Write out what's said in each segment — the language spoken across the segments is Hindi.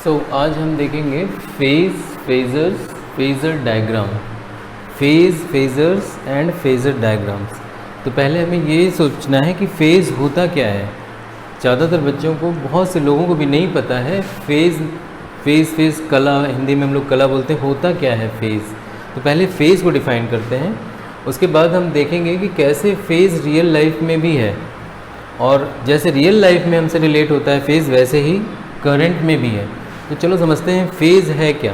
आज हम देखेंगे phasor diagram, phasors and phasor diagrams. तो पहले हमें ये सोचना है कि फेज़ होता क्या है। ज़्यादातर बच्चों को, बहुत से लोगों को भी नहीं पता है फेज़ कला, हिंदी में हम लोग कला बोलते हैं, होता क्या है फेज़। तो पहले फेज़ को डिफ़ाइन करते हैं, उसके बाद हम देखेंगे कि कैसे फेज़ रियल लाइफ में भी है, और जैसे रियल लाइफ में हमसे रिलेट होता है फेज़, वैसे ही करंट में भी है। तो चलो समझते हैं फेज़ है क्या।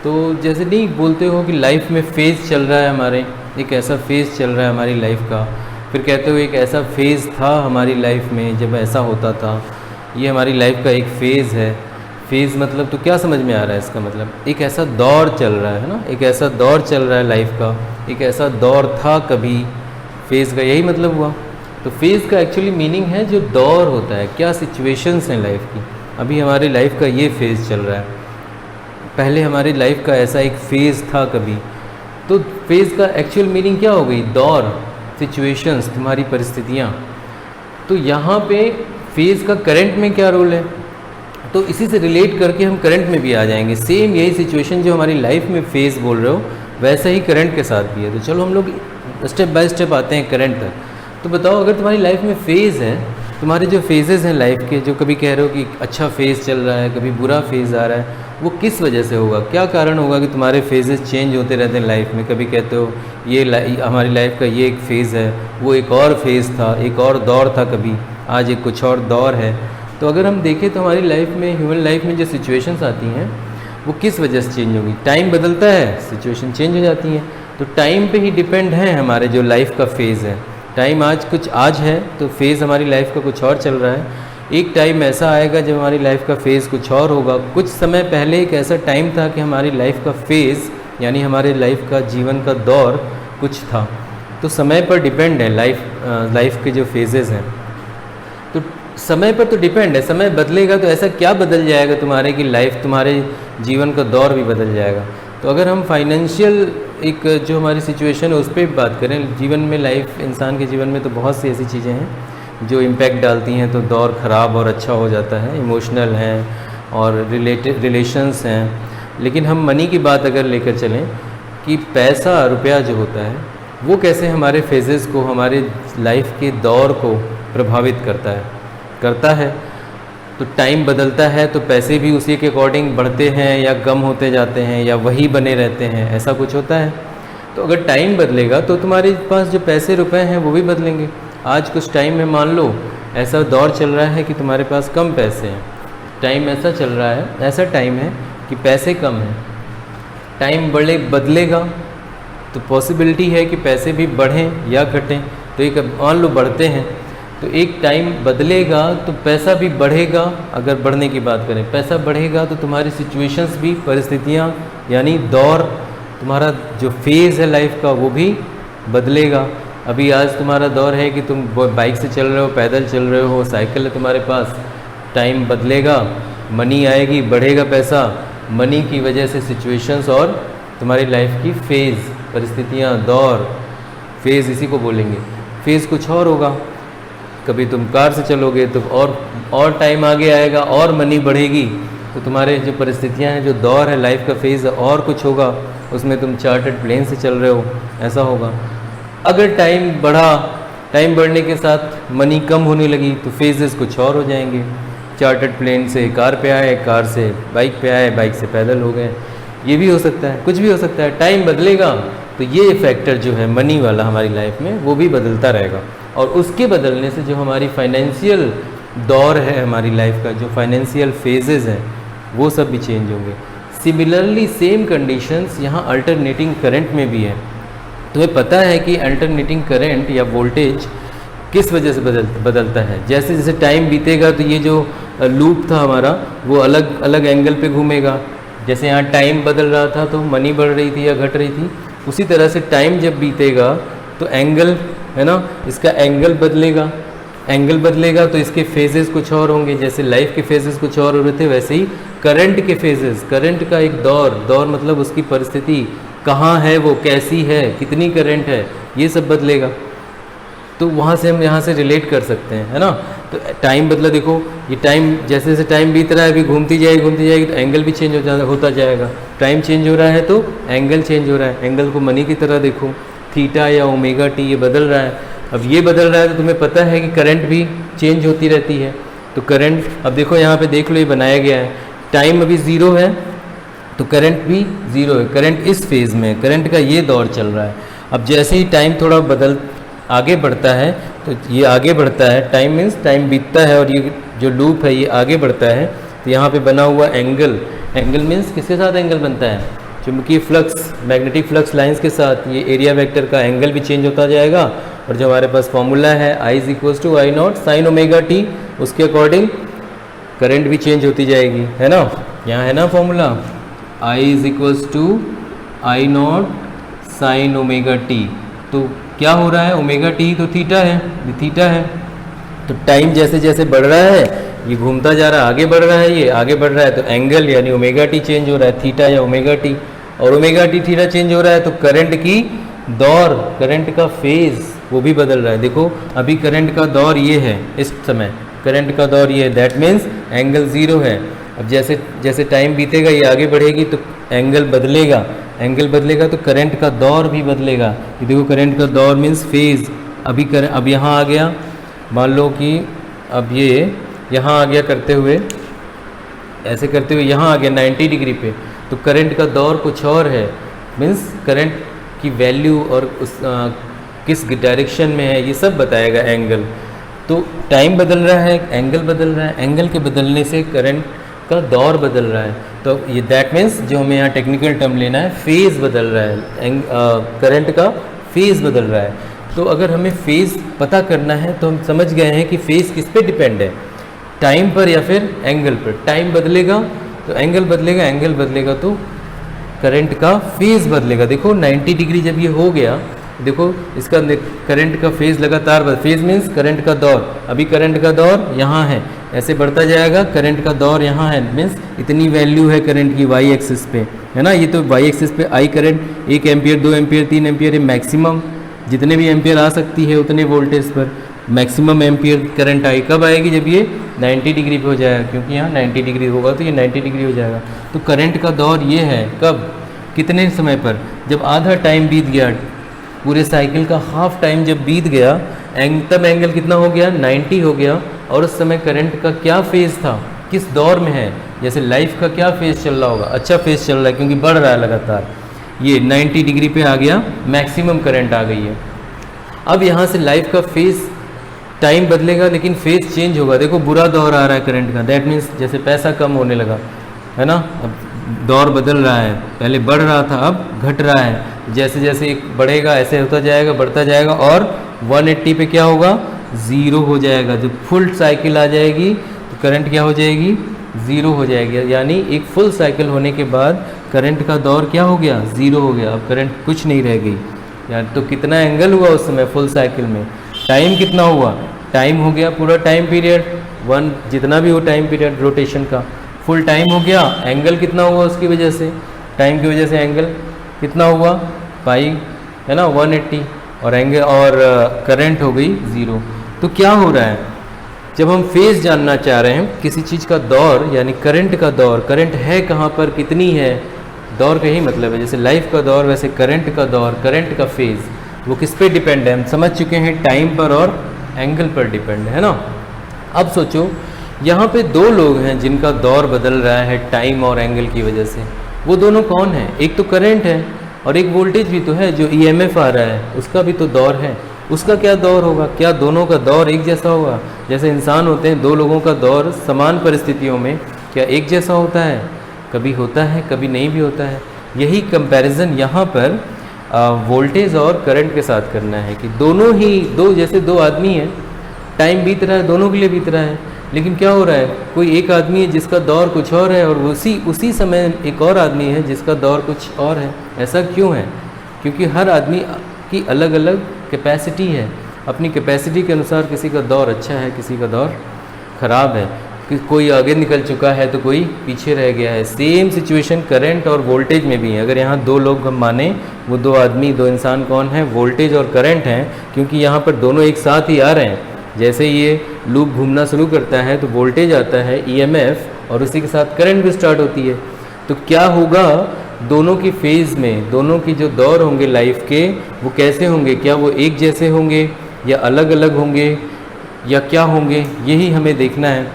तो जैसे नहीं बोलते हो कि लाइफ में फ़ेज़ चल रहा है हमारे, एक ऐसा फ़ेज़ चल रहा है हमारी लाइफ का, फिर कहते हो एक ऐसा फ़ेज़ था हमारी लाइफ में जब ऐसा होता था, ये हमारी लाइफ का एक फ़ेज़ है। फ़ेज़ मतलब तो क्या समझ में आ रहा है इसका मतलब? एक ऐसा दौर चल रहा है ना, एक ऐसा दौर चल रहा है लाइफ का, एक ऐसा दौर था कभी, फ़ेज़ का यही मतलब हुआ। तो फेज़ का एक्चुअली मीनिंग है जो दौर होता है, क्या सिचुएशंस हैं लाइफ की। अभी हमारी लाइफ का ये फेज़ चल रहा है, पहले हमारी लाइफ का ऐसा एक फ़ेज़ था कभी। तो फेज़ का एक्चुअल मीनिंग क्या हो गई? दौर, सिचुएशंस, तुम्हारी परिस्थितियाँ। तो यहाँ पे फेज़ का करंट में क्या रोल है, तो इसी से रिलेट करके हम करंट में भी आ जाएंगे। सेम यही सिचुएशन जो हमारी लाइफ में फेज़ बोल रहे हो, वैसा ही करंट के साथ भी है। तो चलो हम लोग स्टेप बाय स्टेप आते हैं करंट तक। तो बताओ, अगर तुम्हारी लाइफ में फ़ेज़ है, तुम्हारे जो फेजेज़ हैं लाइफ के, जो कभी कह रहे हो कि अच्छा फ़ेज़ चल रहा है, कभी बुरा फ़ेज़ आ रहा है, वो किस वजह से होगा? क्या कारण होगा कि तुम्हारे फेजेज़ चेंज होते रहते हैं लाइफ में? कभी कहते हो ये हमारी लाइफ का ये एक फ़ेज़ है, वो एक और फ़ेज़ था, एक और दौर था कभी, आज एक कुछ और दौर है। तो अगर हम देखें तो हमारी लाइफ में, ह्यूमन लाइफ में जो सिचुएशंस आती हैं, वो किस वजह से चेंज होगी? टाइम बदलता है, सिचुएशन चेंज हो जाती हैं। तो टाइम पे ही डिपेंड है हमारे जो लाइफ का फ़ेज़ है। टाइम आज है तो फेज़ हमारी लाइफ का कुछ और चल रहा है। एक टाइम ऐसा आएगा जब हमारी लाइफ का फ़ेज़ कुछ और होगा। कुछ समय पहले एक ऐसा टाइम था कि हमारी लाइफ का फ़ेज़, यानी हमारे लाइफ का जीवन का दौर कुछ था। तो समय पर डिपेंड है लाइफ के जो फेजेज़ हैं, तो समय पर तो डिपेंड है। समय बदलेगा तो ऐसा क्या बदल जाएगा तुम्हारे कि लाइफ, तुम्हारे जीवन का दौर भी बदल जाएगा। तो अगर हम फाइनेंशियल एक जो हमारी सिचुएशन है उस पर बात करें, जीवन में, लाइफ, इंसान के जीवन में तो बहुत सी ऐसी चीज़ें हैं जो इम्पैक्ट डालती हैं, तो दौर ख़राब और अच्छा हो जाता है। इमोशनल हैं और रिलेशंस हैं। लेकिन हम मनी की बात अगर लेकर चलें कि पैसा, रुपया जो होता है, वो कैसे हमारे फेजेज़ को, हमारे लाइफ के दौर को प्रभावित करता है। तो टाइम बदलता है तो पैसे भी उसी के अकॉर्डिंग बढ़ते हैं या कम होते जाते हैं या वही बने रहते हैं, ऐसा कुछ होता है। तो अगर टाइम बदलेगा तो तुम्हारे पास जो पैसे रुपए हैं वो भी बदलेंगे। आज कुछ टाइम में मान लो ऐसा दौर चल रहा है कि तुम्हारे पास कम पैसे हैं, टाइम ऐसा चल रहा है, ऐसा टाइम है कि पैसे कम हैं। टाइम बदलेगा तो पॉसिबिलिटी है कि पैसे भी बढ़ें या घटें। तो एक मान लो बढ़ते हैं, तो एक टाइम बदलेगा तो पैसा भी बढ़ेगा। अगर बढ़ने की बात करें, पैसा बढ़ेगा तो तुम्हारी सिचुएशंस भी, परिस्थितियाँ, यानी दौर, तुम्हारा जो फेज़ है लाइफ का, वो भी बदलेगा। अभी आज तुम्हारा दौर है कि तुम बाइक से चल रहे हो, पैदल चल रहे हो, साइकिल है तुम्हारे पास। टाइम बदलेगा, मनी आएगी, बढ़ेगा पैसा। मनी की वजह से सिचुएशंस और तुम्हारी लाइफ की फ़ेज़, परिस्थितियाँ, दौर, फेज़ इसी को बोलेंगे। फेज़ कुछ और होगा। कभी तुम कार से चलोगे तो और टाइम आगे आएगा और मनी बढ़ेगी, तो तुम्हारे जो परिस्थितियां हैं, जो दौर है, लाइफ का फेज़ और कुछ होगा, उसमें तुम चार्टर्ड प्लेन से चल रहे हो, ऐसा होगा। अगर टाइम बढ़ा, टाइम बढ़ने के साथ मनी कम होने लगी, तो फेजेस कुछ और हो जाएंगे। चार्टर्ड प्लेन से कार पे आए, कार से बाइक पे आए, बाइक से पैदल हो गए, ये भी हो सकता है, कुछ भी हो सकता है। टाइम बदलेगा तो ये फैक्टर जो है मनी वाला हमारी लाइफ में, वो भी बदलता रहेगा। और उसके बदलने से जो हमारी फाइनेंशियल दौर है, हमारी लाइफ का जो फाइनेंशियल फेजेस हैं, वो सब भी चेंज होंगे। सिमिलरली सेम कंडीशंस यहाँ अल्टरनेटिंग करंट में भी है। तुम्हें पता है कि अल्टरनेटिंग करंट या वोल्टेज किस वजह से बदलता है? जैसे जैसे टाइम बीतेगा तो ये जो लूप था हमारा, वो अलग अलग एंगल पे घूमेगा। जैसे यहाँ टाइम बदल रहा था तो मनी बढ़ रही थी या घट रही थी, उसी तरह से टाइम जब बीतेगा तो एंगल है ना, इसका एंगल बदलेगा तो इसके फेजेस कुछ और होंगे। जैसे लाइफ के फेजेस कुछ और हो रहे थे, वैसे ही करंट के फेजेस, करंट का एक दौर मतलब उसकी परिस्थिति कहाँ है, वो कैसी है, कितनी करंट है, ये सब बदलेगा। तो वहाँ से हम यहाँ से रिलेट कर सकते हैं, है ना। तो टाइम बदला, देखो ये टाइम जैसे जैसे टाइम बीत रहा है, अभी घूमती जाएगी तो एंगल भी चेंज होता जाएगा। टाइम चेंज हो रहा है तो एंगल चेंज हो रहा है। एंगल को मनी की तरह देखो, थीटा या ओमेगा टी, ये बदल रहा है। अब ये बदल रहा है तो तुम्हें पता है कि करंट भी चेंज होती रहती है। तो करंट, अब देखो यहाँ पे देख लो, ये बनाया गया है, टाइम अभी ज़ीरो है तो करंट भी ज़ीरो है। करंट इस फेज़ में, करंट का ये दौर चल रहा है। अब जैसे ही टाइम थोड़ा आगे बढ़ता है तो ये आगे बढ़ता है, टाइम मीन्स टाइम बीतता है और ये जो लूप है ये आगे बढ़ता है। तो यहाँ पे बना हुआ एंगल, एंगल मीन्स किसके साथ एंगल बनता है? चुंबकीय फ्लक्स, मैग्नेटिक फ्लक्स लाइंस के साथ ये एरिया वेक्टर का एंगल भी चेंज होता जाएगा। और जो हमारे पास फॉर्मूला है I = I0 sin omega T, उसके अकॉर्डिंग करंट भी चेंज होती जाएगी, है ना। यहाँ है ना formula, I = I0 sin omega T. तो क्या हो रहा है, ओमेगा टी तो थीटा है, ये थीटा है। तो टाइम जैसे जैसे बढ़ रहा है ये घूमता जा रहा है, आगे बढ़ रहा है, ये आगे बढ़ रहा है, तो एंगल यानी ओमेगा टी चेंज हो रहा है, थीटा या ओमेगा टी। और ओमेगा टी थीटा चेंज हो रहा है तो करंट की दौर, करंट का फेज़ वो भी बदल रहा है। देखो अभी करंट का दौर ये है, इस समय करंट का दौर ये है, दैट मीन्स एंगल ज़ीरो है। अब जैसे जैसे टाइम बीतेगा ये आगे बढ़ेगी तो एंगल बदलेगा, एंगल बदलेगा तो करंट का दौर भी बदलेगा। ये देखो करंट का दौर मीन्स फेज़, अब यहाँ आ गया, मान लो कि अब ये यहाँ आ गया करते हुए, ऐसे करते हुए यहाँ आ गया 90 डिग्री पे, तो करंट का दौर कुछ और है, मीन्स करंट की वैल्यू और उस किस डायरेक्शन में है ये सब बताएगा एंगल। तो टाइम बदल रहा है, एंगल बदल रहा है, एंगल के बदलने से करंट का दौर बदल रहा है। तो ये दैट मीन्स जो हमें यहाँ टेक्निकल टर्म लेना है, फेज़ बदल रहा है, करंट का फेज़ बदल रहा है। तो अगर हमें फेज़ पता करना है तो हम समझ गए हैं कि फेज़ किस पे डिपेंड है, टाइम पर या फिर एंगल पर। टाइम बदलेगा तो एंगल बदलेगा, एंगल बदलेगा तो करंट का फेज़ बदलेगा। देखो 90 डिग्री जब ये हो गया, देखो इसका करंट का फेज़ लगातार फेज़ मीन्स करंट का दौर, अभी करंट का दौर यहाँ है, ऐसे बढ़ता जाएगा, करंट का दौर यहाँ है, मीन्स इतनी वैल्यू है करंट की वाई एक्सिस पे, है ना। ये तो वाई एक्सिस पे I current 1 ampere 2 ampere 3 ampere, ये मैक्सिमम जितने भी एम्पियर आ सकती है उतने वोल्टेज पर मैक्सिमम एम्पियर करंट आई। कब आएगी? जब ये 90 डिग्री पे हो जाएगा, क्योंकि यहाँ 90 डिग्री होगा तो ये 90 डिग्री हो जाएगा। तो करंट का दौर ये है, कब, कितने समय पर? जब आधा टाइम बीत गया, पूरे साइकिल का हाफ टाइम जब बीत गया, तब एंगल कितना हो गया? 90 हो गया। और उस समय करंट का क्या फेज़ था, किस दौर में है? जैसे लाइफ का क्या फेज़ चल रहा होगा? अच्छा फेज़ चल रहा है क्योंकि बढ़ रहा है लगातार। ये 90 डिग्री पे आ गया, मैक्सिमम करंट आ गई है। अब यहाँ से लाइफ का फेज़, टाइम बदलेगा लेकिन फेज़ चेंज होगा। देखो बुरा दौर आ रहा है करंट का, दैट मीन्स जैसे पैसा कम होने लगा, है ना। अब दौर बदल रहा है, पहले बढ़ रहा था अब घट रहा है। जैसे जैसे बढ़ेगा ऐसे होता जाएगा, बढ़ता जाएगा, और 180 पे क्या होगा? ज़ीरो हो जाएगा। जब फुल साइकिल आ जाएगी तो करंट क्या हो जाएगी? ज़ीरो हो जाएगी। यानी एक फुल साइकिल होने के बाद करंट का दौर क्या हो गया? ज़ीरो हो गया। अब करंट कुछ नहीं रह गई यार। तो कितना एंगल हुआ उस समय फुल साइकिल में? टाइम कितना हुआ? टाइम हो गया पूरा टाइम पीरियड 1, जितना भी हो टाइम पीरियड रोटेशन का, फुल टाइम हो गया। एंगल कितना हुआ उसकी वजह से? टाइम की वजह से एंगल कितना हुआ? पाई, है ना, 180। और एंगल और करंट हो गई ज़ीरो। तो क्या हो रहा है? जब हम फेज़ जानना चाह रहे हैं किसी चीज़ का दौर, यानी करंट का दौर, करंट है कहाँ पर, कितनी है, दौर का ही मतलब है। जैसे लाइफ का दौर, वैसे करंट का दौर, करंट का फेज़ वो किस पे डिपेंड है? हम समझ चुके हैं, टाइम पर और एंगल पर डिपेंड है ना। अब सोचो यहाँ पे दो लोग हैं जिनका दौर बदल रहा है टाइम और एंगल की वजह से। वो दोनों कौन हैं? एक तो करंट है और एक वोल्टेज भी तो है, जो ईएमएफ आ रहा है, उसका भी तो दौर है। उसका क्या दौर होगा? क्या दोनों का दौर एक जैसा होगा? जैसे इंसान होते हैं, दो लोगों का दौर समान परिस्थितियों में क्या एक जैसा होता है? कभी होता है, कभी नहीं भी होता है। यही कंपैरिजन यहाँ पर वोल्टेज और करंट के साथ करना है कि दोनों ही, जैसे दो आदमी हैं, टाइम बीत रहा है, दोनों के लिए बीत रहा है, लेकिन क्या हो रहा है? कोई एक आदमी है जिसका दौर कुछ और है और उसी समय एक और आदमी है जिसका दौर कुछ और है। ऐसा क्यों है? क्योंकि हर आदमी की अलग अलग कैपेसिटी है। अपनी कैपेसिटी के अनुसार किसी का दौर अच्छा है, किसी का दौर ख़राब है। कि कोई आगे निकल चुका है तो कोई पीछे रह गया है। सेम सिचुएशन करंट और वोल्टेज में भी है। अगर यहाँ दो लोग हम माने, वो दो आदमी, दो इंसान कौन है? वोल्टेज और करंट हैं, क्योंकि यहाँ पर दोनों एक साथ ही आ रहे हैं। जैसे ये लूप घूमना शुरू करता है तो वोल्टेज आता है EMF और उसी के साथ करंट भी स्टार्ट होती है। तो क्या होगा दोनों की फेज़ में, दोनों की जो दौर होंगे लाइफ के, वो कैसे होंगे? क्या वो एक जैसे होंगे या अलग अलग होंगे या क्या होंगे? यही हमें देखना है।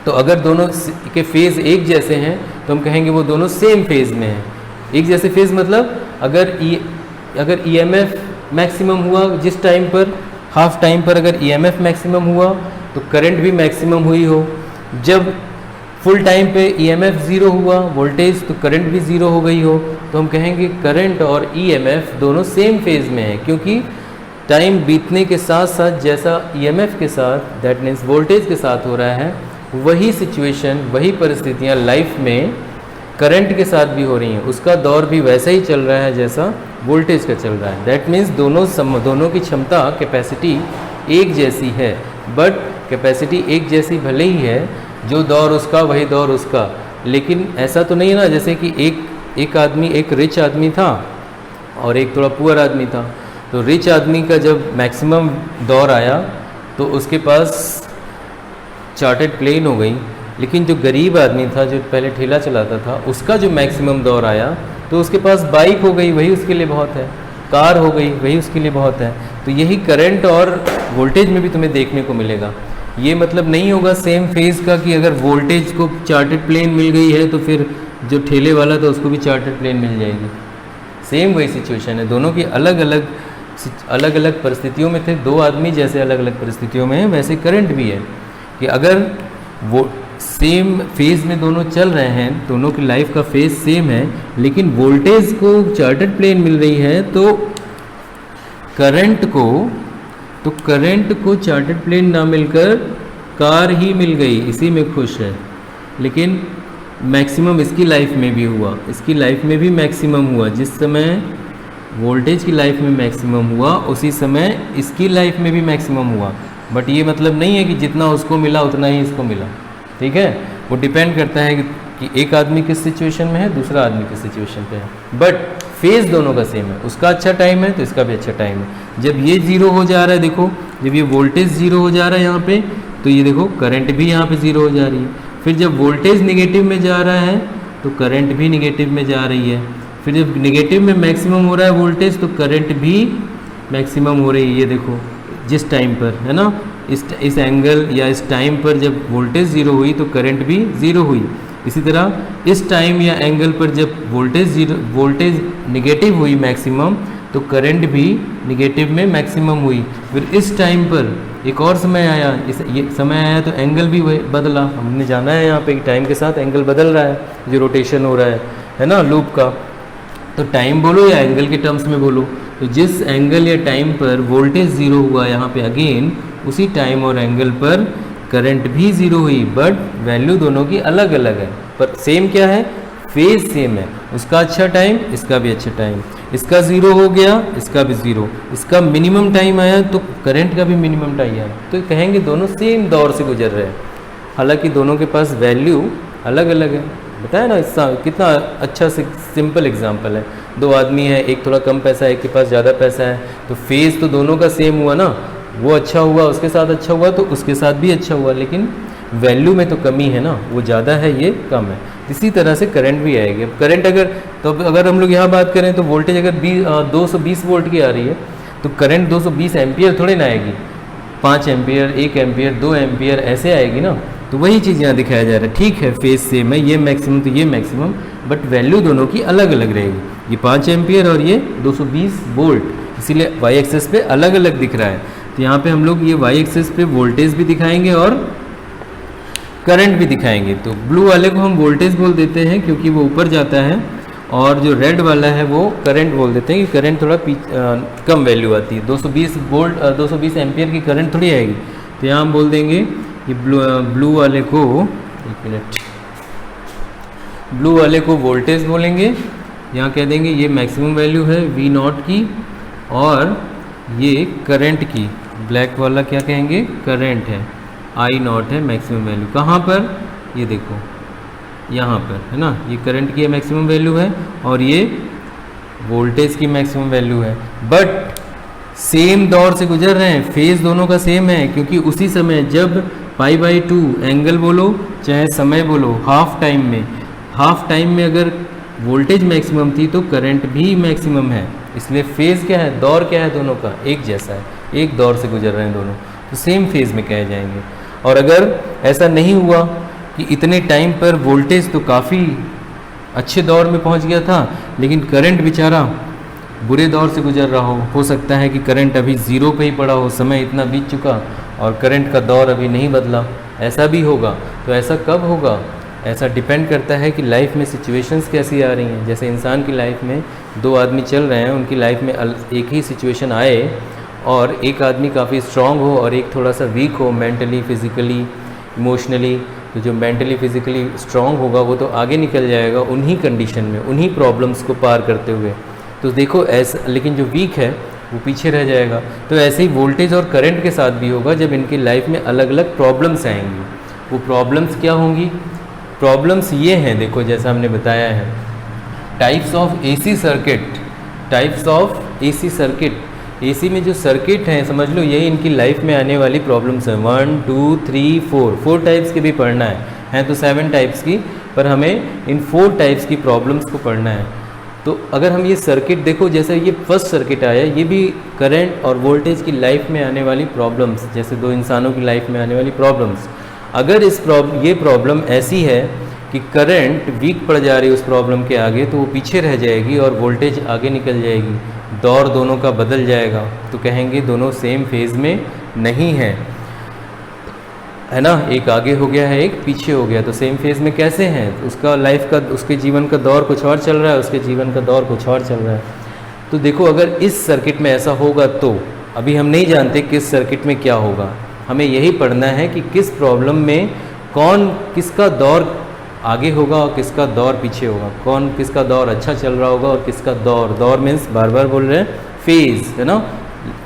तो अगर दोनों के फेज़ एक जैसे हैं तो हम कहेंगे वो दोनों सेम फेज़ में हैं। एक जैसे फेज़ मतलब अगर EMF मैक्सिमम हुआ जिस टाइम पर, हाफ टाइम पर अगर EMF मैक्सिमम हुआ तो करंट भी मैक्सिमम हुई हो। जब फुल टाइम पे EMF ज़ीरो हुआ वोल्टेज, तो करंट भी ज़ीरो हो गई हो, तो हम कहेंगे करंट और EMF दोनों सेम फेज़ में हैं, क्योंकि टाइम बीतने के साथ साथ जैसा EMF के साथ, दैट मीन्स वोल्टेज के साथ हो रहा है, वही सिचुएशन, वही परिस्थितियाँ लाइफ में करंट के साथ भी हो रही हैं। उसका दौर भी वैसा ही चल रहा है जैसा वोल्टेज का चल रहा है। दैट मीन्स दोनों की क्षमता, कैपेसिटी एक जैसी है, बट कैपेसिटी एक जैसी भले ही है, जो दौर उसका वही दौर उसका। लेकिन ऐसा तो नहीं है ना, जैसे कि एक आदमी, एक रिच आदमी था और एक थोड़ा पुअर आदमी था। तो रिच आदमी का जब मैक्सिमम दौर आया तो उसके पास चार्टर्ड प्लेन हो गई, लेकिन जो गरीब आदमी था, जो पहले ठेला चलाता था, उसका जो मैक्सिमम दौर आया तो उसके पास बाइक हो गई, वही उसके लिए बहुत है, कार हो गई, वही उसके लिए बहुत है। तो यही करंट और वोल्टेज में भी तुम्हें देखने को मिलेगा। ये मतलब नहीं होगा सेम फेज़ का कि अगर वोल्टेज को चार्टर्ड प्लेन मिल गई है तो फिर जो ठेले वाला था उसको भी चार्टर्ड प्लेन मिल जाएगी। सेम वही सिचुएशन है, दोनों की अलग अलग परिस्थितियों में थे। दो आदमी जैसे अलग अलग परिस्थितियों में हैं, वैसे करंट भी है कि अगर वो सेम फेज़ में दोनों चल रहे हैं, दोनों की लाइफ का फेज़ सेम है, लेकिन वोल्टेज को चार्टर्ड प्लेन मिल रही है तो करंट को चार्टर्ड प्लेन ना मिलकर कार ही मिल गई, इसी में खुश है। लेकिन मैक्सिमम इसकी लाइफ में भी हुआ, इसकी लाइफ में भी मैक्सिमम हुआ। जिस समय वोल्टेज की लाइफ में मैक्सिमम हुआ उसी समय इसकी लाइफ में भी मैक्सिमम हुआ। बट ये मतलब नहीं है कि जितना उसको मिला उतना ही इसको मिला, ठीक है? वो डिपेंड करता है कि एक आदमी किस सिचुएशन में है, दूसरा आदमी किस सिचुएशन पे है। बट फेज़ दोनों का सेम है, उसका अच्छा टाइम है तो इसका भी अच्छा टाइम है। जब ये ज़ीरो हो जा रहा है, देखो जब ये वोल्टेज ज़ीरो हो जा रहा है यहाँ पे, तो ये देखो करंट भी यहाँ पे ज़ीरो हो जा रही है। फिर जब वोल्टेज निगेटिव में जा रहा है तो करंट भी निगेटिव में जा रही है। फिर जब निगेटिव में मैक्सिमम हो रहा है वोल्टेज तो करंट भी मैक्सिमम हो रही है। ये देखो जिस टाइम पर, है ना, इस एंगल या इस टाइम पर जब वोल्टेज ज़ीरो हुई तो करंट भी ज़ीरो हुई। इसी तरह इस टाइम या एंगल पर जब वोल्टेज निगेटिव हुई मैक्सिमम तो करंट भी निगेटिव में मैक्सिमम हुई। फिर इस टाइम पर एक और समय आया, ये समय आया तो एंगल भी बदला। हमने जाना है यहाँ पे कि टाइम के साथ एंगल बदल रहा है, जो रोटेशन हो रहा है ना लूप का। तो टाइम बोलो या एंगल के टर्म्स में बोलो, तो जिस एंगल या टाइम पर वोल्टेज ज़ीरो हुआ यहाँ पे अगेन, उसी टाइम और एंगल पर करंट भी ज़ीरो हुई। बट वैल्यू दोनों की अलग अलग है, पर सेम क्या है? फेज़ सेम है। उसका अच्छा टाइम, इसका भी अच्छा टाइम। इसका ज़ीरो हो गया, इसका भी ज़ीरो। इसका मिनिमम टाइम आया तो करंट का भी मिनिमम टाइम आया, तो कहेंगे दोनों सेम दौर से गुजर रहे हैं। हालांकि दोनों के पास वैल्यू अलग अलग है। बताया ना, इसका कितना अच्छा सिंपल एग्जांपल है। दो आदमी है, एक थोड़ा कम पैसा है, एक के पास ज़्यादा पैसा है, तो फेज़ तो दोनों का सेम हुआ ना। वो अच्छा हुआ, उसके साथ अच्छा हुआ तो उसके साथ भी अच्छा हुआ, लेकिन वैल्यू में तो कमी है ना, वो ज़्यादा है, ये कम है। इसी तरह से करंट भी आएगी। अब करंट अगर हम लोग यहाँ बात करें तो वोल्टेज अगर 220 वोल्ट की आ रही है तो करंट 220 एम्पियर थोड़े ना आएगी। 5 एम्पियर, 1 एम्पियर, 2 एम्पियर ऐसे आएगी ना। तो वही चीज़ यहाँ दिखाया जा रहा है। ठीक है, फेज सेम है, ये मैक्सिमम तो ये मैक्सिमम, बट वैल्यू दोनों की अलग अलग रहेगी। ये 5 एम्पियर और ये 220 वोल्ट, इसीलिए वाई एक्सेस पे अलग अलग दिख रहा है। तो यहाँ पे हम लोग ये वाई एक्सेस पे वोल्टेज भी दिखाएंगे और करंट भी दिखाएंगे। तो ब्लू वाले को हम वोल्टेज बोल देते हैं क्योंकि वो ऊपर जाता है, और जो रेड वाला है वो करंट बोल देते हैं कि करंट थोड़ा कम वैल्यू आती है। 220 वोल्ट 220 एम्पियर की करंट थोड़ी आएगी। तो यहाँ हम बोल देंगे कि ब्लू वाले को, एक मिनट, ब्लू वाले को वोल्टेज बोलेंगे। यहाँ कह देंगे ये मैक्सिमम वैल्यू है V0 की, और ये करंट की, ब्लैक वाला क्या कहेंगे, करंट है। आई नॉट है मैक्सिमम वैल्यू। कहाँ पर, ये देखो यहाँ पर है ना, ये करंट की मैक्सिमम वैल्यू है और ये वोल्टेज की मैक्सिमम वैल्यू है। बट सेम दौर से गुजर रहे हैं, फेज दोनों का सेम है, क्योंकि उसी समय जब π/2 एंगल बोलो चाहे समय बोलो, हाफ टाइम में अगर वोल्टेज मैक्सिमम थी तो करंट भी मैक्सिमम है। इसलिए फेज क्या है, दौर क्या है, दोनों का एक जैसा है, एक दौर से गुजर रहे हैं दोनों, तो सेम फेज में कहे जाएंगे। और अगर ऐसा नहीं हुआ कि इतने टाइम पर वोल्टेज तो काफ़ी अच्छे दौर में पहुंच गया था, लेकिन करंट बेचारा बुरे दौर से गुजर रहा हो सकता है कि करंट अभी ज़ीरो पे ही पड़ा हो, समय इतना बीत चुका और करंट का दौर अभी नहीं बदला, ऐसा भी होगा। तो ऐसा कब होगा, ऐसा डिपेंड करता है कि लाइफ में सिचुएशंस कैसी आ रही हैं। जैसे इंसान की लाइफ में दो आदमी चल रहे हैं, उनकी लाइफ में एक ही सिचुएशन आए और एक आदमी काफ़ी स्ट्रांग हो और एक थोड़ा सा वीक हो, मेंटली, फिज़िकली, इमोशनली, तो जो मेंटली फिज़िकली स्ट्रांग होगा वो तो आगे निकल जाएगा उन्हीं कंडीशन में, उन्हीं प्रॉब्लम्स को पार करते हुए। तो देखो ऐसा, लेकिन जो वीक है वो पीछे रह जाएगा। तो ऐसे ही वोल्टेज और करंट के साथ भी होगा, जब इनकी लाइफ में अलग अलग प्रॉब्लम्स आएंगी। वो प्रॉब्लम्स क्या होंगी, प्रॉब्लम्स ये हैं, देखो जैसा हमने बताया है, types of AC circuit. AC में जो सर्किट हैं, समझ लो यही इनकी लाइफ में आने वाली प्रॉब्लम्स हैं। 1 2 3 4 टाइप्स के भी पढ़ना है तो 7 टाइप्स की, पर हमें इन 4 टाइप्स की प्रॉब्लम्स को पढ़ना है। तो अगर हम ये सर्किट देखो, जैसे ये फर्स्ट सर्किट आया, ये भी करंट और वोल्टेज की लाइफ में आने वाली प्रॉब्लम्स, जैसे दो इंसानों की लाइफ में आने वाली प्रॉब्लम्स। अगर ये प्रॉब्लम ऐसी है कि करंट वीक पड़ जा रही है उस प्रॉब्लम के आगे, तो वो पीछे रह जाएगी और वोल्टेज आगे निकल जाएगी, दौर दोनों का बदल जाएगा, तो कहेंगे दोनों सेम फेज में नहीं है, है ना। एक आगे हो गया है, एक पीछे हो गया, तो सेम फेज में कैसे हैं, उसका लाइफ का, उसके जीवन का दौर कुछ और चल रहा है, उसके जीवन का दौर कुछ और चल रहा है। तो देखो अगर इस सर्किट में ऐसा होगा, तो अभी हम नहीं जानते किस सर्किट में क्या होगा, हमें यही पढ़ना है कि किस प्रॉब्लम में कौन किसका दौर आगे होगा और किसका दौर पीछे होगा, कौन किसका दौर अच्छा चल रहा होगा और किसका दौर मीन्स बार बार बोल रहे हैं फेज, है ना,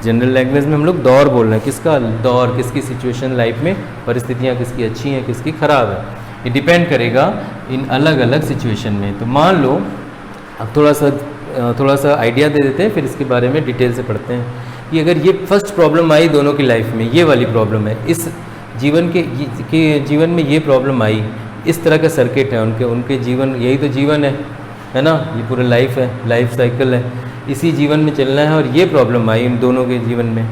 जनरल लैंग्वेज में हम लोग दौर बोल रहे हैं, किसका दौर, किसकी सिचुएशन लाइफ में, परिस्थितियाँ किसकी अच्छी हैं किसकी ख़राब है, ये डिपेंड करेगा इन अलग अलग सिचुएशन में। तो मान लो अब थोड़ा सा आइडिया दे देते हैं, फिर इसके बारे में डिटेल से पढ़ते हैं कि अगर ये फर्स्ट प्रॉब्लम आई दोनों की लाइफ में, ये वाली प्रॉब्लम है, इस जीवन के जीवन में ये प्रॉब्लम आई, इस तरह का सर्किट है उनके जीवन, यही तो जीवन है ना, ये पूरा लाइफ है, लाइफ साइकिल है, इसी जीवन में चलना है और ये प्रॉब्लम आई इन दोनों के जीवन में।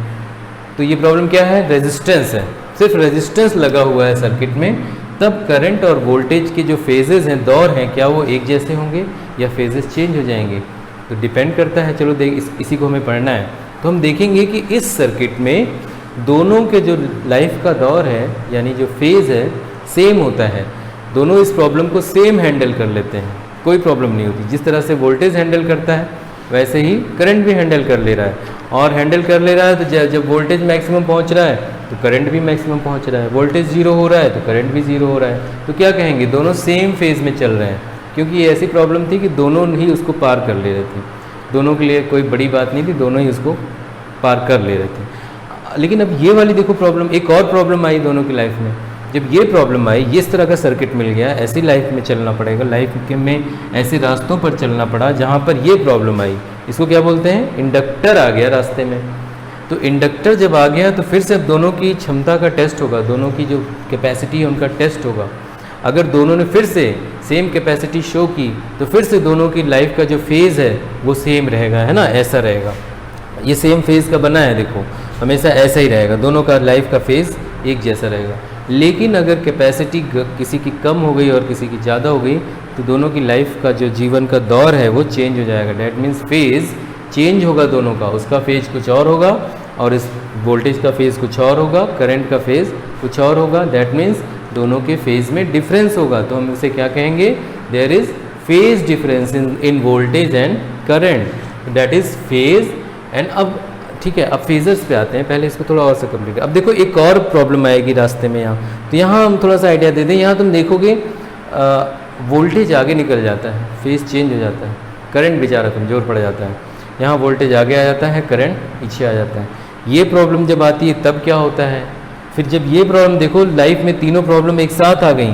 तो ये प्रॉब्लम क्या है, रेजिस्टेंस है, सिर्फ रेजिस्टेंस लगा हुआ है सर्किट में, तब करंट और वोल्टेज के जो फेजेस हैं, दौर हैं, क्या वो एक जैसे होंगे या फेजेस चेंज हो जाएंगे, तो डिपेंड करता है। चलो इसी को हमें पढ़ना है। तो हम देखेंगे कि इस सर्किट में दोनों के जो लाइफ का दौर है, यानी जो फेज़ है, सेम होता है, दोनों इस प्रॉब्लम को सेम हैंडल कर लेते हैं, कोई प्रॉब्लम नहीं होती। जिस तरह से वोल्टेज हैंडल करता है वैसे ही करंट भी हैंडल कर ले रहा है, और हैंडल कर ले रहा है तो जब वोल्टेज मैक्सिमम पहुंच रहा है तो करंट भी मैक्सिमम पहुंच रहा है, वोल्टेज जीरो हो रहा है तो करंट भी जीरो हो रहा है। तो क्या कहेंगे, दोनों सेम फेज़ में चल रहे हैं, क्योंकि ये ऐसी प्रॉब्लम थी कि दोनों ही उसको पार कर ले रहे थे, दोनों के लिए कोई बड़ी बात नहीं थी, दोनों ही उसको पार कर ले रहे थे। लेकिन अब ये वाली देखो प्रॉब्लम, एक और प्रॉब्लम आई दोनों की लाइफ में। जब ये प्रॉब्लम आई, इस तरह का सर्किट मिल गया, ऐसी लाइफ में चलना पड़ेगा, लाइफ में ऐसे रास्तों पर चलना पड़ा जहाँ पर ये प्रॉब्लम आई, इसको क्या बोलते हैं, इंडक्टर आ गया रास्ते में। तो इंडक्टर जब आ गया तो फिर से अब दोनों की क्षमता का टेस्ट होगा, दोनों की जो कैपेसिटी है उनका टेस्ट होगा। अगर दोनों ने फिर से सेम कैपेसिटी शो की तो फिर से दोनों की लाइफ का जो फेज़ है वो सेम रहेगा, है ना, ऐसा रहेगा। ये सेम फेज़ का बना है, देखो हमेशा ऐसा ही रहेगा, दोनों का लाइफ का फेज़ एक जैसा रहेगा। लेकिन अगर कैपेसिटी किसी की कम हो गई और किसी की ज़्यादा हो गई तो दोनों की लाइफ का जो जीवन का दौर है वो चेंज हो जाएगा। डैट मीन्स फेज़ चेंज होगा दोनों का, उसका फेज़ कुछ और होगा और इस वोल्टेज का फेज़ कुछ और होगा, करंट का फेज़ कुछ और होगा। दैट मीन्स दोनों के फेज़ में डिफरेंस होगा। तो हम इसे क्या कहेंगे, there is phase difference in voltage and current, that is phase. And अब ठीक है, अब फेजर्स पे आते हैं, पहले इसको थोड़ा और से कंप्लीट। अब देखो एक और प्रॉब्लम आएगी रास्ते में यहाँ, तो यहाँ हम थोड़ा सा आइडिया दे दें। यहाँ तुम देखोगे वोल्टेज आगे निकल जाता है, फेज चेंज हो जाता है, करंट बेचारा कमज़ोर पड़ जाता है। यहाँ वोल्टेज आगे आ जाता है, करंट पीछे आ जाता है। ये प्रॉब्लम जब आती है तब क्या होता है, फिर जब ये प्रॉब्लम देखो लाइफ में तीनों प्रॉब्लम एक साथ आ गई,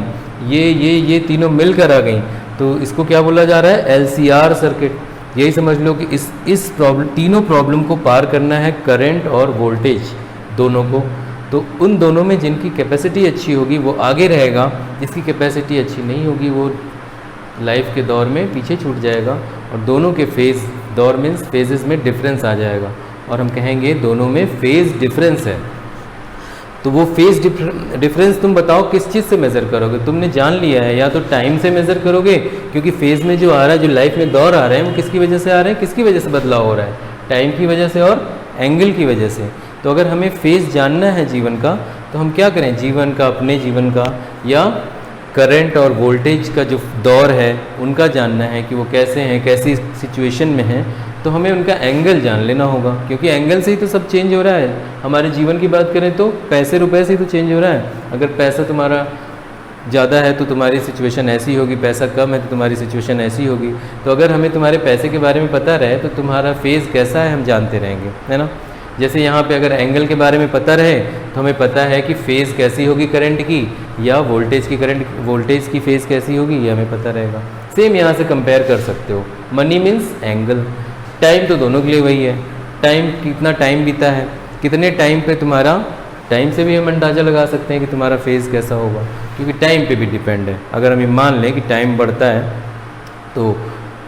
ये तीनों मिलकर आ गई, तो इसको क्या बोला जा रहा है, LCR सर्किट। यही समझ लो कि इस प्रॉब्लम, तीनों प्रॉब्लम को पार करना है करंट और वोल्टेज दोनों को। तो उन दोनों में जिनकी कैपेसिटी अच्छी होगी वो आगे रहेगा, जिसकी कैपेसिटी अच्छी नहीं होगी वो लाइफ के दौर में पीछे छूट जाएगा। और दोनों के फेज़, दौर मीन्स फेजेस में डिफरेंस आ जाएगा और हम कहेंगे दोनों में फेज़ डिफरेंस है। तो वो फेज़ डिफरेंस तुम बताओ किस चीज़ से मेज़र करोगे? तुमने जान लिया है, या तो टाइम से मेज़र करोगे, क्योंकि फेज़ में जो आ रहा है, जो लाइफ में दौर आ रहे हैं वो किसकी वजह से आ रहे हैं, किसकी वजह से बदलाव हो रहा है, टाइम की वजह से और एंगल की वजह से। तो अगर हमें फेज़ जानना है जीवन का, तो हम क्या करें, जीवन का, अपने जीवन का, या करंट और वोल्टेज का जो दौर है उनका जानना है कि वो कैसे हैं, कैसी सिचुएशन में हैं, तो हमें उनका एंगल जान लेना होगा, क्योंकि एंगल से ही तो सब चेंज हो रहा है। हमारे जीवन की बात करें तो पैसे रुपए से ही तो चेंज हो रहा है। अगर पैसा तुम्हारा ज़्यादा है तो तुम्हारी सिचुएशन ऐसी होगी, पैसा कम है तो तुम्हारी सिचुएशन ऐसी होगी। तो अगर हमें तुम्हारे पैसे के बारे में पता रहे तो तुम्हारा फेज़ कैसा है हम जानते रहेंगे, है ना। जैसे यहाँ पे अगर एंगल के बारे में पता रहे तो हमें पता है कि फ़ेज़ कैसी होगी करंट की, या वोल्टेज की फ़ेज़ कैसी होगी, ये हमें पता रहेगा। सेम यहाँ से कंपेयर कर सकते हो, मनी मीन्स एंगल, टाइम तो दोनों के लिए वही है। टाइम, कितना टाइम बीता है, कितने टाइम पे तुम्हारा, टाइम से भी हम अंदाज़ा लगा सकते हैं कि तुम्हारा फेज़ कैसा होगा, क्योंकि टाइम पे भी डिपेंड है। अगर हम ये मान लें कि टाइम बढ़ता है तो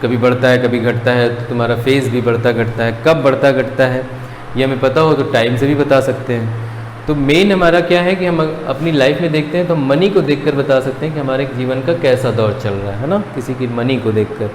कभी बढ़ता है कभी घटता है, तो तुम्हारा फेज़ भी बढ़ता घटता है। कब बढ़ता घटता है ये हमें पता हो तो टाइम से भी बता सकते हैं। तो मेन हमारा क्या है कि हम अपनी लाइफ में देखते हैं तो मनी को देखकर बता सकते हैं कि हमारे जीवन का कैसा दौर चल रहा है ना, किसी की मनी को देखकर।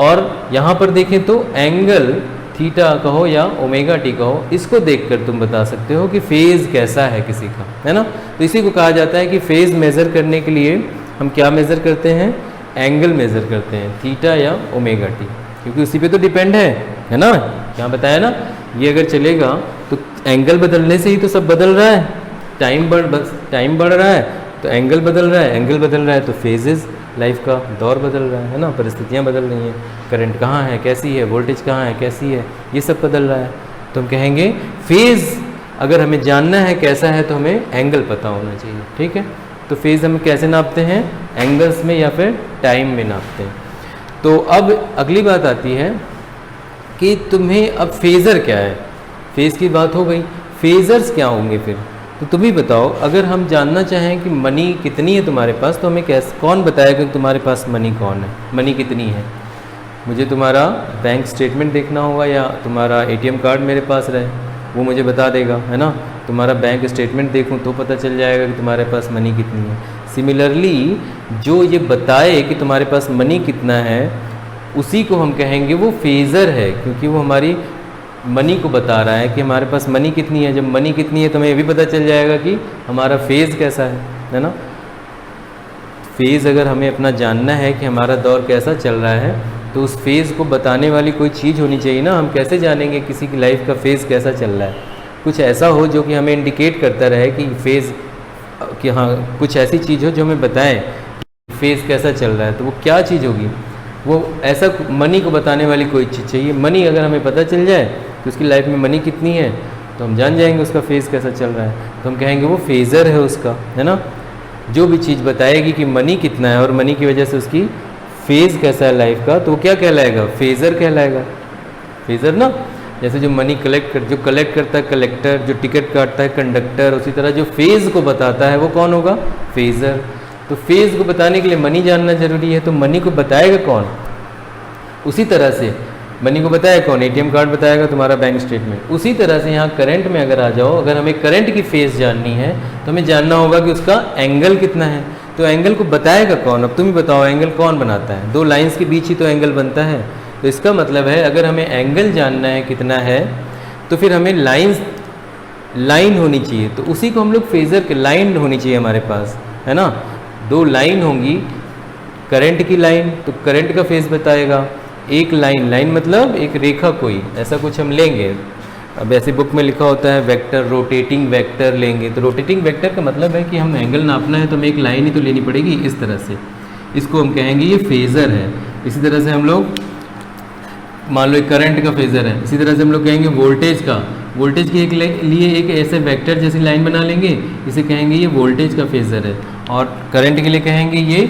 और यहाँ पर देखें तो एंगल थीटा कहो या ओमेगा टी कहो, इसको देखकर तुम बता सकते हो कि फेज़ कैसा है किसी का, है ना। तो इसी को कहा जाता है कि फेज़ मेज़र करने के लिए हम क्या मेज़र करते हैं, एंगल मेज़र करते हैं, थीटा या ओमेगा टी, क्योंकि उसी पे तो डिपेंड है ना। यहाँ बताया ना, ये अगर चलेगा तो एंगल बदलने से ही तो सब बदल रहा है। टाइम बढ़ रहा है तो एंगल बदल रहा है, एंगल बदल रहा है तो फेजेस, लाइफ का दौर बदल रहा है ना, परिस्थितियाँ बदल रही हैं, करंट कहाँ है कैसी है, वोल्टेज कहाँ है कैसी है, ये सब बदल रहा है। तो हम कहेंगे फेज़ अगर हमें जानना है कैसा है तो हमें एंगल पता होना चाहिए, ठीक है। तो फेज़ हम कैसे नापते हैं, एंगल्स में या फिर टाइम में नापते हैं। तो अब अगली बात आती है कि तुम्हें अब फेज़र क्या है, फेज़ की बात हो गई, फेज़र्स क्या होंगे फिर। तो तुम ही बताओ, अगर हम जानना चाहें कि मनी कितनी है तुम्हारे पास, तो हमें कैसे, कौन बताएगा कि तुम्हारे पास मनी कौन है, मनी कितनी है। मुझे तुम्हारा बैंक स्टेटमेंट देखना होगा या तुम्हारा ATM कार्ड मेरे पास रहे, वो मुझे बता देगा, है ना। तुम्हारा बैंक स्टेटमेंट देखूं तो पता चल जाएगा कि तुम्हारे पास मनी कितनी है। सिमिलरली जो ये बताए कि तुम्हारे पास मनी कितना है, उसी को हम कहेंगे वो फेज़र है, क्योंकि वो हमारी मनी को बता रहा है कि हमारे पास मनी कितनी है। जब मनी कितनी है तो हमें ये भी पता चल जाएगा कि हमारा फेज़ कैसा है ना। फेज़ अगर हमें अपना जानना है कि हमारा दौर कैसा चल रहा है, तो उस फेज़ को बताने वाली कोई चीज़ होनी चाहिए ना। हम कैसे जानेंगे किसी की लाइफ का फेज़ कैसा चल रहा है, कुछ ऐसा हो जो कि हमें इंडिकेट करता रहे कि फेज़, कि हाँ कुछ ऐसी चीज़ हो जो हमें बताए फेज़ कैसा चल रहा है। तो वो क्या चीज़ होगी, वो ऐसा मनी को बताने वाली कोई चीज़ चाहिए। मनी अगर हमें पता चल जाए कि उसकी लाइफ में मनी कितनी है तो हम जान जाएंगे उसका फेज़ कैसा चल रहा है। तो हम कहेंगे वो फेज़र है उसका, है ना। जो भी चीज़ बताएगी कि मनी कितना है और मनी की वजह से उसकी फेज़ कैसा है लाइफ का, तो वो क्या कहलाएगा, फेज़र कहलाएगा। फेज़र ना, जैसे जो मनी जो कलेक्ट करता है कलेक्टर, जो टिकट काटता है कंडक्टर, उसी तरह जो फेज़ को बताता है वो कौन होगा, फेज़र। तो फेज़ को बताने के लिए मनी जानना जरूरी है, तो मनी को बताएगा कौन, उसी तरह से मनी को बताया कौन, ATM कार्ड बताएगा, तुम्हारा बैंक स्टेटमेंट। उसी तरह से यहाँ करंट में अगर आ जाओ, अगर हमें करंट की फेज़ जाननी है तो हमें जानना होगा कि उसका एंगल कितना है। तो एंगल को बताएगा कौन, अब तुम ही बताओ एंगल कौन बनाता है, दो लाइंस के बीच ही तो एंगल बनता है। तो इसका मतलब है अगर हमें एंगल जानना है कितना है तो फिर हमें लाइन होनी चाहिए, तो उसी को हम लोग फेज़र के, लाइन होनी चाहिए हमारे पास, है ना। दो लाइन होंगी, करंट की लाइन तो करंट का फेज़ बताएगा, एक लाइन मतलब एक रेखा, कोई ऐसा कुछ हम लेंगे। अब ऐसे बुक में लिखा होता है वेक्टर, रोटेटिंग वेक्टर लेंगे, तो रोटेटिंग वेक्टर का मतलब है कि हम एंगल नापना है तो हमें एक लाइन ही तो लेनी पड़ेगी इस तरह से, इसको हम कहेंगे ये फेज़र है। इसी तरह से हम लोग मान लो एक करंट का फेज़र है, इसी तरह से हम लोग कहेंगे वोल्टेज का, वोल्टेज के लिए एक ऐसे वेक्टर जैसी लाइन बना लेंगे, इसे कहेंगे ये वोल्टेज का फेज़र है, और करंट के लिए कहेंगे ये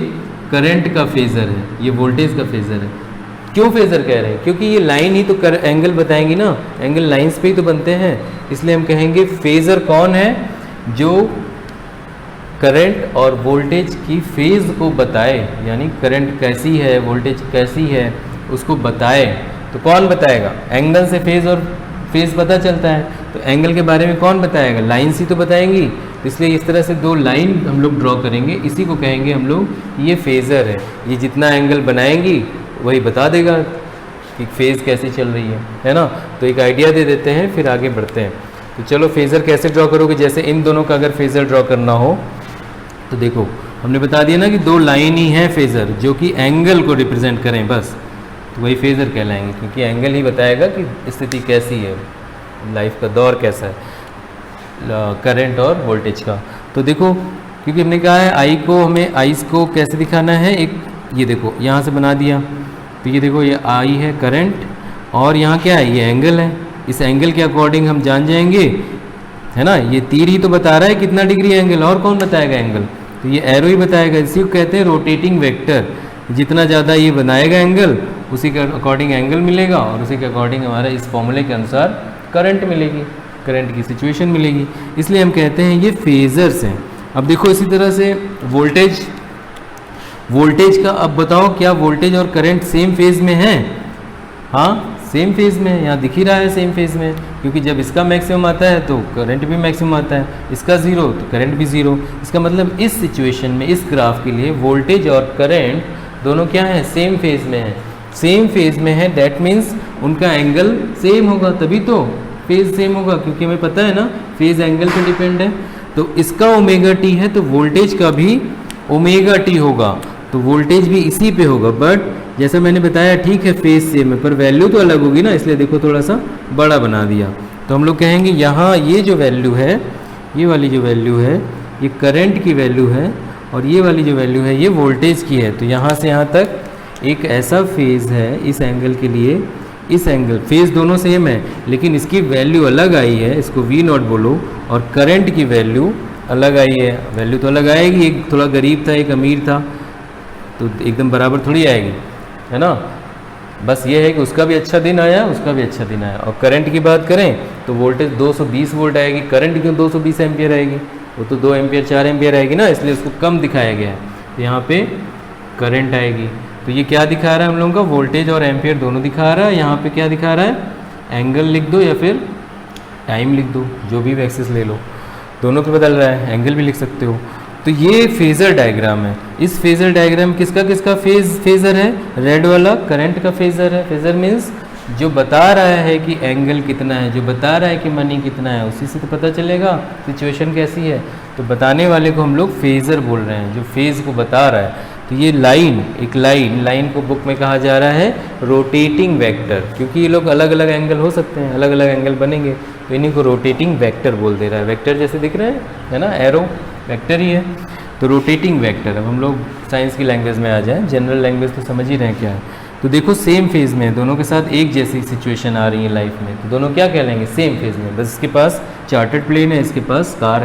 करंट का फेज़र है, ये वोल्टेज का फेज़र है। क्यों फेज़र कह रहे हैं? क्योंकि ये लाइन ही तो एंगल बताएंगी ना, एंगल लाइंस पे ही तो बनते हैं, इसलिए हम कहेंगे फेज़र कौन है? जो करंट और वोल्टेज की फेज़ को बताए, यानी करंट कैसी है, वोल्टेज कैसी है, उसको बताए। तो कौन बताएगा? एंगल से फेज़ और फेज़ पता चलता है, तो एंगल के बारे में कौन बताएगा? लाइन्स ही तो बताएंगी। तो इसलिए इस तरह से दो लाइन हम लोग ड्रॉ करेंगे, इसी को कहेंगे हम लोग ये फेज़र है। ये जितना एंगल बनाएंगी वही बता देगा कि फेज़ कैसी चल रही है ना। तो एक आइडिया दे देते हैं, फिर आगे बढ़ते हैं। तो चलो फेज़र कैसे ड्रॉ करोगे? जैसे इन दोनों का अगर फेज़र ड्रॉ करना हो तो देखो, हमने बता दिया ना कि दो लाइन ही हैं फेज़र जो कि एंगल को रिप्रेजेंट करें, बस तो वही फेज़र कहलाएंगे, क्योंकि एंगल ही बताएगा कि स्थिति कैसी है, लाइफ का दौर कैसा है करंट और वोल्टेज का। तो देखो, क्योंकि हमने कहा है आई को, हमें आइस को कैसे दिखाना है, एक ये देखो यहाँ से बना दिया, तो ये देखो ये आई है करंट, और यहाँ क्या है? ये एंगल है। इस एंगल के अकॉर्डिंग हम जान जाएंगे, है ना, ये तीर ही तो बता रहा है कितना डिग्री एंगल, और कौन बताएगा एंगल? तो ये एरो ही बताएगा। इसी को कहते हैं रोटेटिंग वेक्टर। जितना ज़्यादा ये बनाएगा एंगल, उसी के अकॉर्डिंग एंगल मिलेगा, और उसी के अकॉर्डिंग हमारा इस फॉर्मूले के अनुसार करंट मिलेगी, करंट की सिचुएशन मिलेगी। इसलिए हम कहते हैं ये फेज़र्स हैं। अब देखो इसी तरह से वोल्टेज का, अब बताओ क्या वोल्टेज और करंट सेम फेज़ में है? हाँ, सेम फेज़ में है, यहाँ दिख ही रहा है सेम फेज़ में, क्योंकि जब इसका मैक्सिमम आता है तो करंट भी मैक्सिमम आता है, इसका ज़ीरो तो करंट भी ज़ीरो। इसका मतलब इस सिचुएशन में, इस ग्राफ के लिए वोल्टेज और करंट दोनों क्या है? सेम फेज़ में है। सेम फेज़ में है, दैट मीन्स उनका एंगल सेम होगा, तभी तो फेज़ सेम होगा, क्योंकि हमें पता है ना फेज़ एंगल पे डिपेंड है। तो इसका ओमेगा टी है, तो वोल्टेज का भी ओमेगा टी होगा, तो वोल्टेज भी इसी पे होगा। बट जैसा मैंने बताया, ठीक है फेज़ सेम है, पर वैल्यू तो अलग होगी ना, इसलिए देखो थोड़ा सा बड़ा बना दिया। तो हम लोग कहेंगे यहाँ ये जो वैल्यू है, ये वाली जो वैल्यू है, ये करंट की वैल्यू है, और ये वाली जो वैल्यू है ये वोल्टेज की है। तो यहाँ से यहाँ तक एक ऐसा फेज़ है इस एंगल के लिए, इस एंगल फेज़ दोनों सेम है, लेकिन इसकी वैल्यू अलग आई है, इसको V0 बोलो, और करंट की वैल्यू अलग आई है। वैल्यू तो अलग आएगी, एक थोड़ा गरीब था, एक अमीर था, तो एकदम बराबर थोड़ी आएगी, है ना। बस ये है कि उसका भी अच्छा दिन आया, उसका भी अच्छा दिन आया। और करंट की बात करें तो वोल्टेज 220 वोल्ट आएगी, करंट क्यों 220 एम्पियर आएगी? वो तो 2 एम्पियर 4 एम्पियर आएगी ना, इसलिए उसको कम दिखाया गया है। तो यहाँ पे करंट आएगी। तो ये क्या दिखा रहा है हम लोगों का? वोल्टेज और एम्पियर दोनों दिखा रहा है। यहाँ पे क्या दिखा रहा है? एंगल लिख दो या फिर टाइम लिख दो, जो भी एक्सिस ले लो, दोनों पे बदल रहा है, एंगल भी लिख सकते हो। तो ये फेज़र डायग्राम है। इस फेज़र डायग्राम किसका फेज़र है? रेड वाला करंट का फेज़र है। फेज़र मीन्स जो बता रहा है कि एंगल कितना है, जो बता रहा है कि मनी कितना है, उसी से तो पता चलेगा सिचुएशन कैसी है। तो बताने वाले को हम लोग फेज़र बोल रहे हैं, जो फेज़ को बता रहा है। तो ये लाइन को बुक में कहा जा रहा है रोटेटिंग वेक्टर, क्योंकि ये लोग अलग अलग एंगल हो सकते हैं, अलग अलग एंगल बनेंगे, तो इन्हीं को रोटेटिंग वेक्टर बोल दे रहा है। वेक्टर जैसे दिख रहे हैं, है ना, एरो वेक्टर ही है। तो रोटेटिंग वेक्टर, अब हम लोग साइंस की लैंग्वेज में आ जाएं, जनरल लैंग्वेज तो समझ ही रहे हैं क्या है। तो देखो सेम फेज़ में, दोनों के साथ एक जैसी सिचुएशन आ रही है लाइफ में, तो दोनों क्या कहलाएंगे? सेम फेज़ में। बस इसके पास चार्टर्ड प्लेन है, इसके पास कार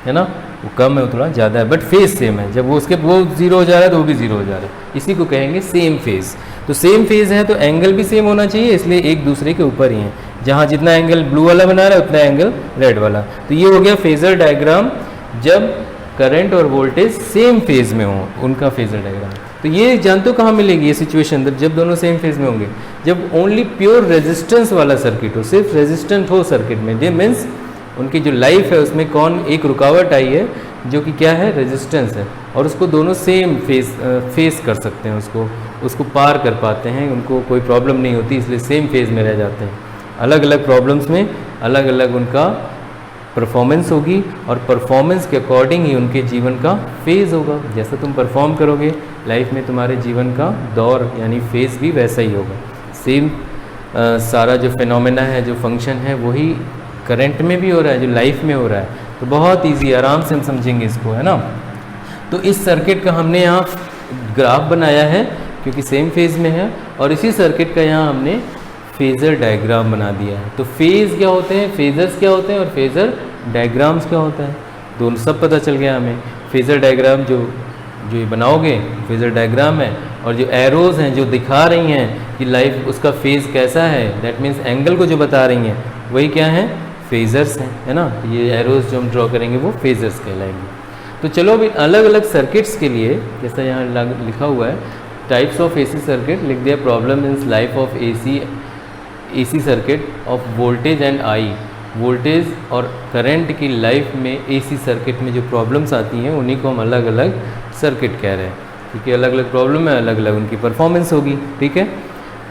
है ना, वो कम है, वो थोड़ा ज़्यादा है, बट फेज़ सेम है। जब वो ज़ीरो हो जा रहा है तो वो भी ज़ीरो हो जा रहा है, इसी को कहेंगे सेम फेज़। तो सेम फेज़ है तो एंगल भी सेम होना चाहिए, इसलिए एक दूसरे के ऊपर ही है। जहाँ जितना एंगल ब्लू वाला बना रहा है उतना एंगल रेड वाला। तो ये हो गया फेज़र डायग्राम, जब करंट और वोल्टेज सेम फेज़ में हो, उनका फेज़र डायग्राम। तो ये जानते हो कहाँ मिलेगी ये सिचुएशन? जब दोनों सेम फेज़ में होंगे, जब ओनली प्योर रेजिस्टेंस वाला सर्किट हो, सिर्फ रेजिस्टेंट हो सर्किट में। ये मीन्स उनकी जो लाइफ है उसमें एक रुकावट आई है जो कि क्या है? रेजिस्टेंस है, और उसको दोनों सेम फेस कर सकते हैं, उसको पार कर पाते हैं, उनको कोई प्रॉब्लम नहीं होती, इसलिए सेम फेज़ में रह जाते हैं। अलग अलग प्रॉब्लम्स में अलग अलग उनका परफॉर्मेंस होगी, और परफॉर्मेंस के अकॉर्डिंग ही उनके जीवन का फेज़ होगा। जैसा तुम परफॉर्म करोगे लाइफ में, तुम्हारे जीवन का दौर यानी फेज़ भी वैसा ही होगा। सेम सारा जो फिनोमेना है, जो फंक्शन है, वही करंट में भी हो रहा है, जो लाइफ में हो रहा है। तो बहुत इजी, आराम से हम समझेंगे इसको, है ना। तो इस सर्किट का हमने यहाँ ग्राफ बनाया है क्योंकि सेम फेज़ में है, और इसी सर्किट का यहाँ हमने फेज़र डायग्राम बना दिया है। तो फेज़ क्या होते हैं, फेज़र्स क्या होते हैं और फेज़र डायग्राम्स क्या होता है, दोनों सब पता चल गया हमें। फेज़र डायग्राम जो ये बनाओगे फेज़र डायग्राम है, और जो एरोज़ हैं जो दिखा रही हैं कि लाइफ उसका फेज़ कैसा है, दैट मीन्स एंगल को जो बता रही हैं वही क्या है, फेज़र्स हैं, है ना। ये एरोज़ जो हम ड्रॉ करेंगे वो फेज़र्स कहलाएंगे। तो चलो अभी अलग अलग सर्किट्स के लिए, जैसा यहाँ लिखा हुआ है टाइप्स ऑफ एसी सर्किट, लिख दिया problem in life of AC circuit of voltage and I. Voltage और करंट की लाइफ में एसी सर्किट में जो प्रॉब्लम्स आती हैं उन्हीं को हम अलग अलग सर्किट कह रहे हैं, क्योंकि अलग अलग प्रॉब्लम है, अलग अलग उनकी परफॉर्मेंस होगी, ठीक है।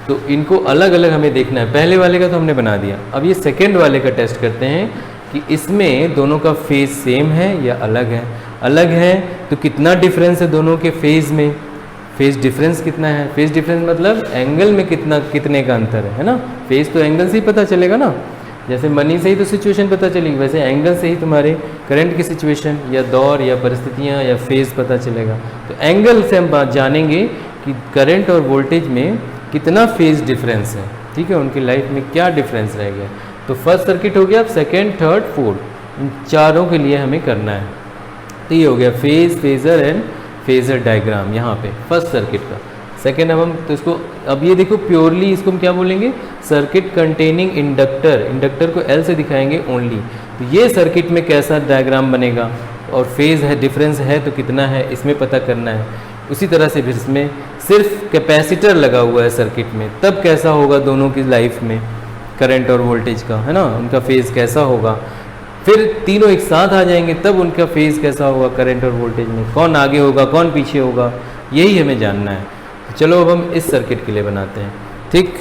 तो इनको अलग अलग हमें देखना है। पहले वाले का तो हमने बना दिया, अब ये सेकेंड वाले का टेस्ट करते हैं कि इसमें दोनों का फेज़ सेम है या अलग है। अलग है तो कितना डिफरेंस है दोनों के फेज़ में, फेज़ डिफरेंस कितना है। फेज़ डिफरेंस मतलब एंगल में कितने का अंतर है ना। फेज़ तो एंगल से ही पता चलेगा ना, जैसे मनी से ही तो सिचुएशन पता चलेगी, वैसे एंगल से ही तुम्हारे करंट की सिचुएशन या दौर या परिस्थितियाँ या फेज़ पता चलेगा। तो एंगल से हम बात जानेंगे कि करंट और वोल्टेज में कितना फेज़ डिफरेंस है, ठीक है, उनकी लाइफ में क्या डिफरेंस रह गया। तो फर्स्ट सर्किट हो गया, अब सेकेंड, थर्ड, फोर्थ, इन चारों के लिए हमें करना है। तो ये हो गया phase, phasor and phasor diagram यहाँ पे फर्स्ट सर्किट का। सेकेंड अब हम तो इसको, अब ये देखो प्योरली इसको हम क्या बोलेंगे, सर्किट कंटेनिंग इंडक्टर। इंडक्टर को एल से दिखाएंगे ओनली। तो ये सर्किट में कैसा डायग्राम बनेगा और फेज़ है डिफरेंस है तो कितना है इसमें पता करना है। उसी तरह से फिर इसमें सिर्फ कैपेसिटर लगा हुआ है सर्किट में, तब कैसा होगा दोनों की लाइफ में करंट और वोल्टेज का, है ना, उनका फेज़ कैसा होगा। फिर तीनों एक साथ आ जाएंगे तब उनका फेज़ कैसा होगा करंट और वोल्टेज में, कौन आगे होगा कौन पीछे होगा, यही हमें जानना है। तो चलो अब हम इस सर्किट के लिए बनाते हैं, ठीक।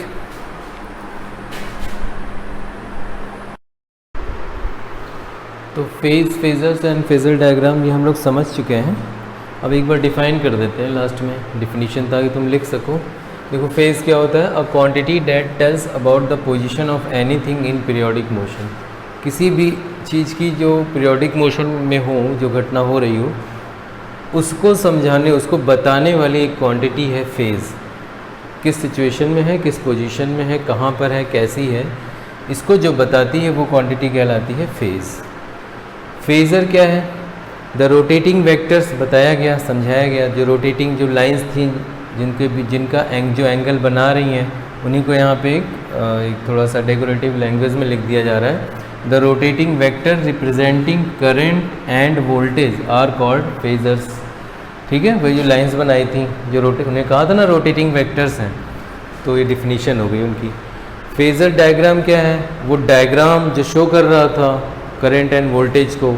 तो फेज़, फेज़र्स एंड फेज़र डायग्राम ये हम लोग समझ चुके हैं। अब एक बार डिफाइन कर देते हैं, लास्ट में डिफिनीशन ताकि तुम लिख सको। देखो फेज़ क्या होता है, a quantity that tells about the position of anything in periodic motion. किसी भी चीज़ की जो पीरियोडिक मोशन में हो, जो घटना हो रही हो, उसको समझाने, उसको बताने वाली एक क्वांटिटी है फेज़। किस सिचुएशन में है, किस पोजीशन में है, कहाँ पर है, कैसी है, इसको जो बताती है वो क्वांटिटी कहलाती है फेज़। फेज़र क्या है, द रोटेटिंग वेक्टर्स बताया गया, समझाया गया। जो रोटेटिंग जो लाइंस थी जिनका जो एंगल बना रही हैं उन्हीं को यहाँ पे एक थोड़ा सा डेकोरेटिव लैंग्वेज में लिख दिया जा रहा है। The rotating vector representing current and voltage are called phasors, ठीक है। वही जो लाइंस बनाई थी जो उन्हें कहा था ना रोटेटिंग वेक्टर्स हैं, तो ये डिफिनीशन हो गई उनकी। फेज़र डायग्राम क्या है, वो डायग्राम जो शो कर रहा था करंट एंड वोल्टेज को,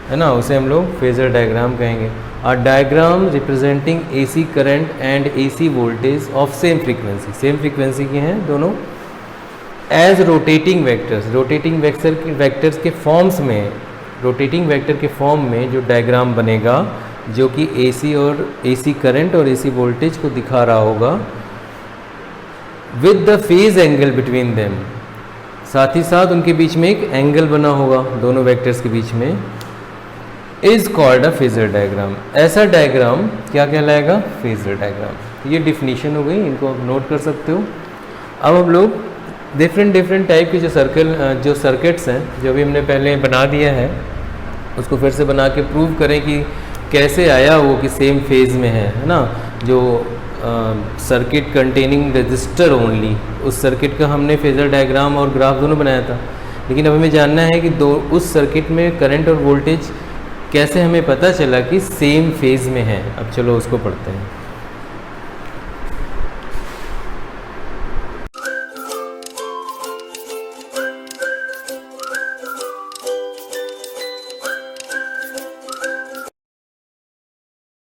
है ना, उसे हम लोग फेज़र डायग्राम कहेंगे। A diagram representing AC current and AC voltage of same frequency, same frequency के हैं दोनों, as rotating vectors. Rotating vectors के फॉर्म्स में, रोटेटिंग वेक्टर के फॉर्म में जो डायग्राम बनेगा जो कि एसी करंट और एसी वोल्टेज को दिखा रहा होगा, with the phase angle between them, साथ ही साथ उनके बीच में एक एंगल बना होगा दोनों वेक्टर्स के बीच में, is called a phasor diagram. ऐसा डायग्राम क्या कहलाएगा, फेज़र डायग्राम। ये डिफिनीशन हो गई, इनको आप नोट कर सकते हो। अब हम लोग डिफरेंट टाइप के जो सर्किट्स हैं जो अभी हमने पहले बना दिया है उसको फिर से बना के प्रूव करें कि कैसे आया वो कि सेम फेज़ में है ना। जो सर्किट कंटेनिंग रजिस्टर ओनली, उस सर्किट का हमने फेज़र डायग्राम और ग्राफ दोनों बनाया था, लेकिन अब हमें जानना है कि उस सर्किट में करंट और वोल्टेज कैसे हमें पता चला कि सेम फेज़ में है। अब चलो उसको पढ़ते हैं।